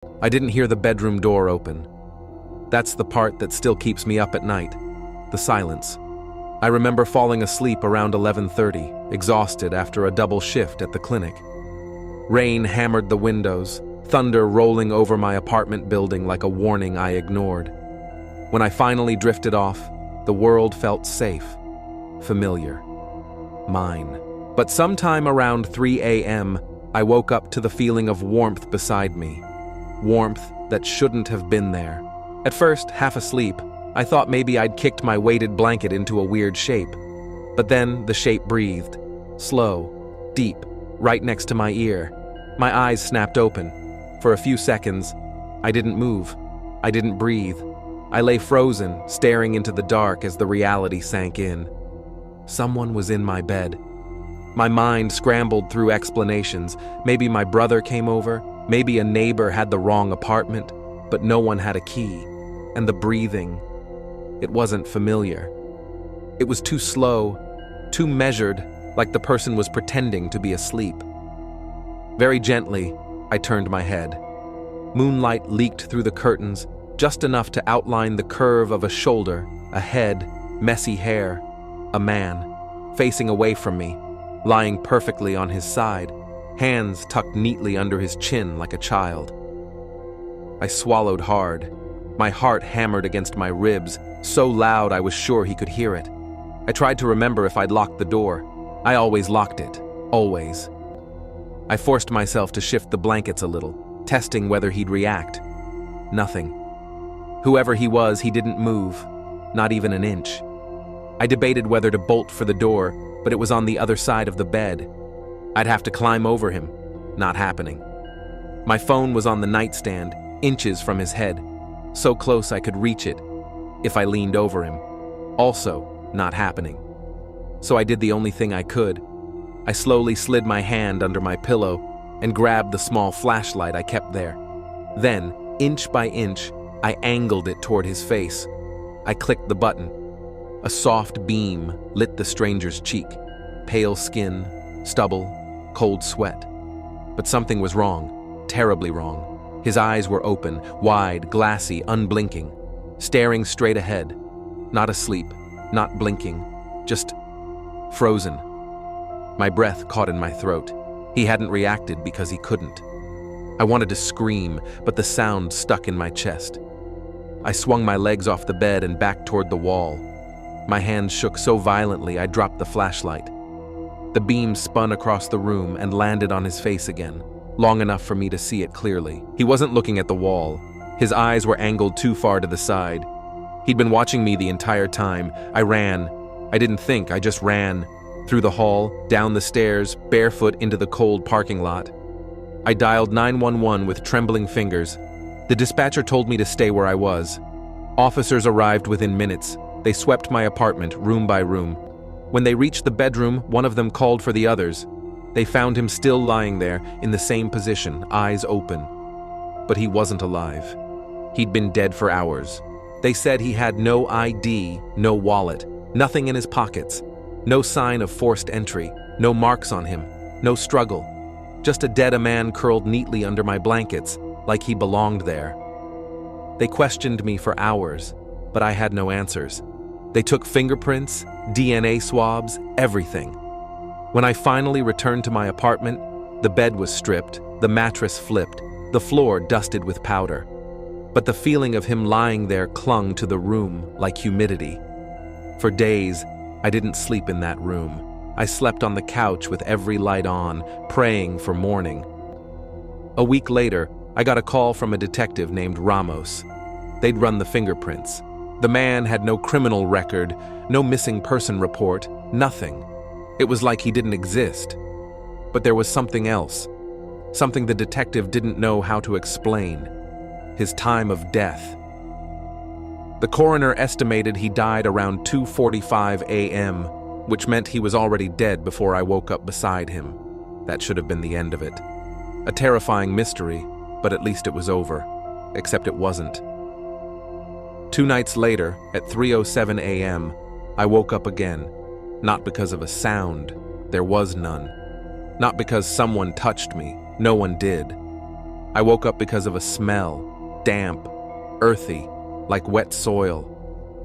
I didn't hear the bedroom door open. That's the part that still keeps me up at night, the silence. I remember falling asleep around 11:30, exhausted after a double shift at the clinic. Rain hammered the windows, thunder rolling over my apartment building like a warning I ignored. When I finally drifted off, the world felt safe, familiar, mine. But sometime around 3 a.m., I woke up to the feeling of warmth beside me. Warmth that shouldn't have been there. At first, half asleep, I thought maybe I'd kicked my weighted blanket into a weird shape. But then the shape breathed, slow, deep, right next to my ear. My eyes snapped open. For a few seconds, I didn't move. I didn't breathe. I lay frozen, staring into the dark as the reality sank in. Someone was in my bed. My mind scrambled through explanations. Maybe my brother came over, maybe a neighbor had the wrong apartment, but no one had a key. And the breathing, it wasn't familiar. It was too slow, too measured, like the person was pretending to be asleep. Very gently, I turned my head. Moonlight leaked through the curtains, just enough to outline the curve of a shoulder, a head, messy hair, a man, facing away from me, lying perfectly on his side, hands tucked neatly under his chin like a child. I swallowed hard. My heart hammered against my ribs, so loud I was sure he could hear it. I tried to remember if I'd locked the door. I always locked it, always. I forced myself to shift the blankets a little, testing whether he'd react. Nothing. Whoever he was, he didn't move, not even an inch. I debated whether to bolt for the door, but it was on the other side of the bed. I'd have to climb over him. Not happening. My phone was on the nightstand, inches from his head, so close I could reach it if I leaned over him. Also, not happening. So I did the only thing I could. I slowly slid my hand under my pillow and grabbed the small flashlight I kept there. Then, inch by inch, I angled it toward his face. I clicked the button. A soft beam lit the stranger's cheek. Pale skin, stubble, cold sweat. But something was wrong, terribly wrong. His eyes were open, wide, glassy, unblinking, staring straight ahead. Not asleep, not blinking, just frozen. My breath caught in my throat. He hadn't reacted because he couldn't. I wanted to scream, but the sound stuck in my chest. I swung my legs off the bed and back toward the wall. My hands shook so violently I dropped the flashlight. The beam spun across the room and landed on his face again, long enough for me to see it clearly. He wasn't looking at the wall. His eyes were angled too far to the side. He'd been watching me the entire time. I ran. I didn't think, I just ran. Through the hall, down the stairs, barefoot into the cold parking lot. I dialed 911 with trembling fingers. The dispatcher told me to stay where I was. Officers arrived within minutes. They swept my apartment, room by room. When they reached the bedroom, one of them called for the others. They found him still lying there, in the same position, eyes open. But he wasn't alive. He'd been dead for hours. They said he had no ID, no wallet, nothing in his pockets, no sign of forced entry, no marks on him, no struggle. Just a dead man curled neatly under my blankets, like he belonged there. They questioned me for hours, but I had no answers. They took fingerprints, DNA swabs, everything. When I finally returned to my apartment, the bed was stripped, the mattress flipped, the floor dusted with powder. But the feeling of him lying there clung to the room like humidity. For days, I didn't sleep in that room. I slept on the couch with every light on, praying for morning. A week later, I got a call from a detective named Ramos. They'd run the fingerprints. The man had no criminal record, no missing person report, nothing. It was like he didn't exist. But there was something else, something the detective didn't know how to explain. His time of death. The coroner estimated he died around 2:45 a.m., which meant he was already dead before I woke up beside him. That should have been the end of it. A terrifying mystery, but at least it was over. Except it wasn't. 2 nights later, at 3:07 a.m., I woke up again. Not because of a sound. There was none. Not because someone touched me. No one did. I woke up because of a smell, damp, earthy, like wet soil.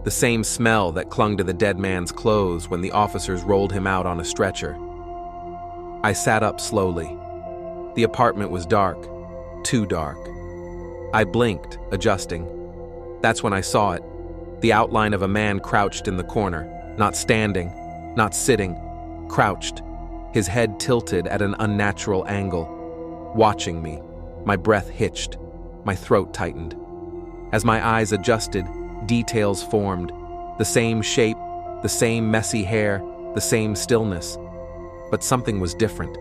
The same smell that clung to the dead man's clothes when the officers rolled him out on a stretcher. I sat up slowly. The apartment was dark, too dark. I blinked, adjusting. That's when I saw it, the outline of a man crouched in the corner, not standing, not sitting, crouched, his head tilted at an unnatural angle, watching me. My breath hitched, my throat tightened. As my eyes adjusted, details formed, the same shape, the same messy hair, the same stillness. But something was different.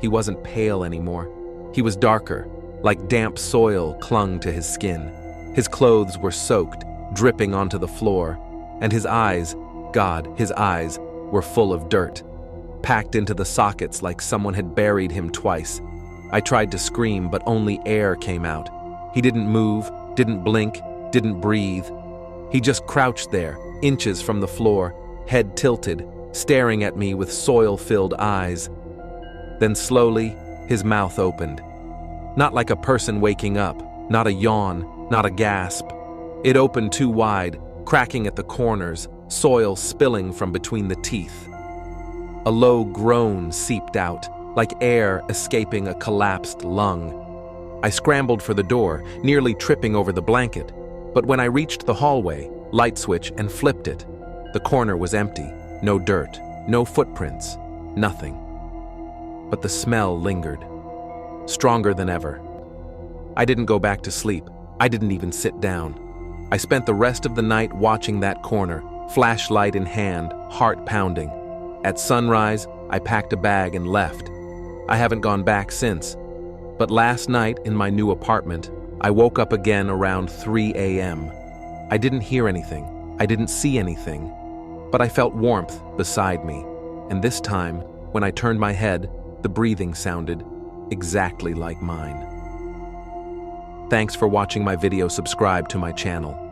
He wasn't pale anymore. He was darker, like damp soil clung to his skin. His clothes were soaked, dripping onto the floor, and his eyes, God, his eyes, were full of dirt, packed into the sockets like someone had buried him twice. I tried to scream, but only air came out. He didn't move, didn't blink, didn't breathe. He just crouched there, inches from the floor, head tilted, staring at me with soil-filled eyes. Then slowly, his mouth opened. Not like a person waking up, not a yawn, not a gasp. It opened too wide, cracking at the corners, soil spilling from between the teeth. A low groan seeped out, like air escaping a collapsed lung. I scrambled for the door, nearly tripping over the blanket, but when I reached the hallway, light switch, and flipped it, the corner was empty, no dirt, no footprints, nothing. But the smell lingered, stronger than ever. I didn't go back to sleep. I didn't even sit down. I spent the rest of the night watching that corner, flashlight in hand, heart pounding. At sunrise, I packed a bag and left. I haven't gone back since. But last night, in my new apartment, I woke up again around 3 a.m. I didn't hear anything. I didn't see anything. But I felt warmth beside me. And this time, when I turned my head, the breathing sounded exactly like mine. Thanks for watching my video. Subscribe to my channel.